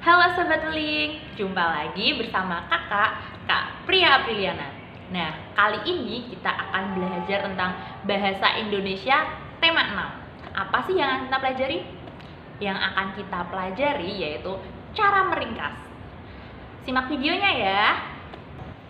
Halo Sobat Link, jumpa lagi bersama Kak Priya Apriliana. Nah, kali ini kita akan belajar tentang bahasa Indonesia tema 6. Apa sih yang akan kita pelajari? Yang akan kita pelajari yaitu cara meringkas. Simak videonya ya.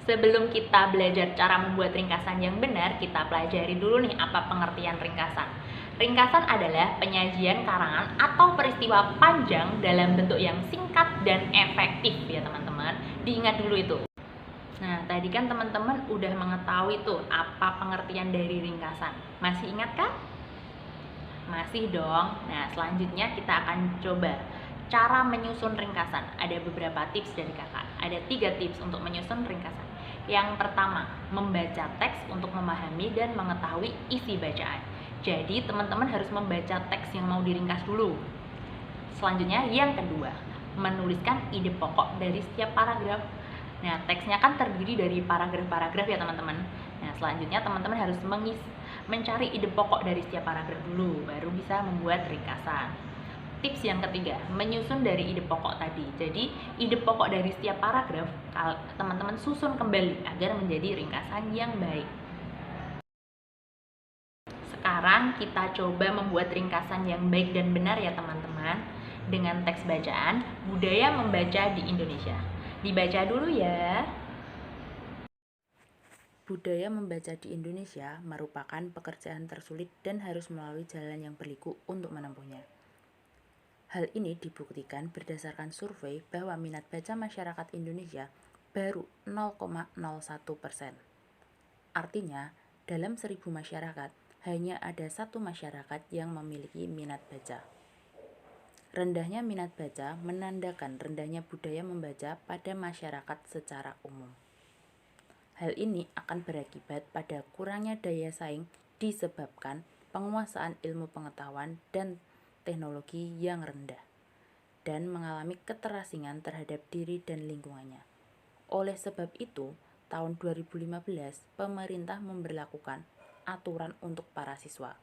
Sebelum kita belajar cara membuat ringkasan yang benar, kita pelajari dulu nih apa pengertian ringkasan. Ringkasan adalah penyajian karangan atau peristiwa panjang dalam bentuk yang singkat dan efektif ya teman-teman. Diingat dulu itu. Nah, tadi kan teman-teman udah mengetahui tuh apa pengertian dari ringkasan. Masih ingat kan? Masih dong. Nah, selanjutnya kita akan coba cara menyusun ringkasan. Ada beberapa tips dari kakak. Ada 3 tips untuk menyusun ringkasan. Yang pertama, membaca teks untuk memahami dan mengetahui isi bacaan. Jadi teman-teman harus membaca teks yang mau diringkas dulu. Selanjutnya yang kedua, menuliskan ide pokok dari setiap paragraf. Nah, teksnya kan terdiri dari paragraf-paragraf ya teman-teman. Nah, selanjutnya teman-teman harus mencari ide pokok dari setiap paragraf dulu, baru bisa membuat ringkasan. Tips yang ketiga, menyusun dari ide pokok tadi. Jadi, ide pokok dari setiap paragraf teman-teman susun kembali agar menjadi ringkasan yang baik. Sekarang kita coba membuat ringkasan yang baik dan benar ya teman-teman. Dengan teks bacaan, budaya membaca di Indonesia. Dibaca dulu ya. Budaya membaca di Indonesia merupakan pekerjaan tersulit dan harus melalui jalan yang berliku untuk menempuhnya. Hal ini dibuktikan berdasarkan survei bahwa minat baca masyarakat Indonesia baru 0,01%. Artinya, dalam 1000 masyarakat, hanya ada 1 masyarakat yang memiliki minat baca. Rendahnya minat baca menandakan rendahnya budaya membaca pada masyarakat secara umum. Hal ini akan berakibat pada kurangnya daya saing disebabkan penguasaan ilmu pengetahuan dan teknologi yang rendah dan mengalami keterasingan terhadap diri dan lingkungannya. Oleh sebab itu, tahun 2015 pemerintah memberlakukan aturan untuk para siswa,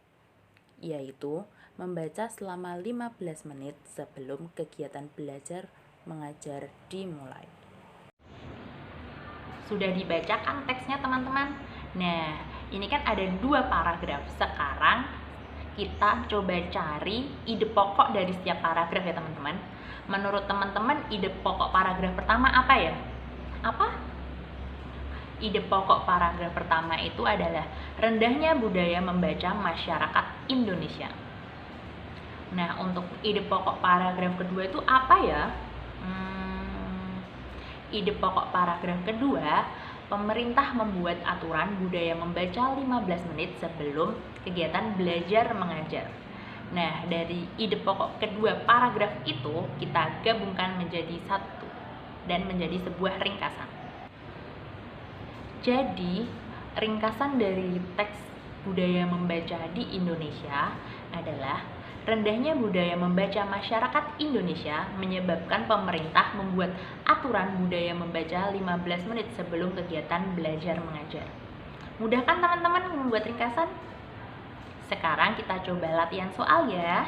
yaitu membaca selama 15 menit sebelum kegiatan belajar mengajar dimulai. Sudah dibacakan teksnya teman-teman? Nah, ini kan ada 2 paragraf. Sekarang kita coba cari ide pokok dari setiap paragraf ya teman-teman. Menurut teman-teman ide pokok paragraf pertama apa ya? Apa? Ide pokok paragraf pertama itu adalah rendahnya budaya membaca masyarakat Indonesia. Nah, untuk ide pokok paragraf kedua itu apa ya? Ide pokok paragraf kedua, pemerintah membuat aturan budaya membaca 15 menit sebelum kegiatan belajar mengajar. Nah, dari ide pokok kedua paragraf itu kita gabungkan menjadi satu dan menjadi sebuah ringkasan. Jadi, ringkasan dari teks budaya membaca di Indonesia adalah rendahnya budaya membaca masyarakat Indonesia menyebabkan pemerintah membuat aturan budaya membaca 15 menit sebelum kegiatan belajar mengajar. Mudah kan teman-teman membuat ringkasan? Sekarang kita coba latihan soal ya.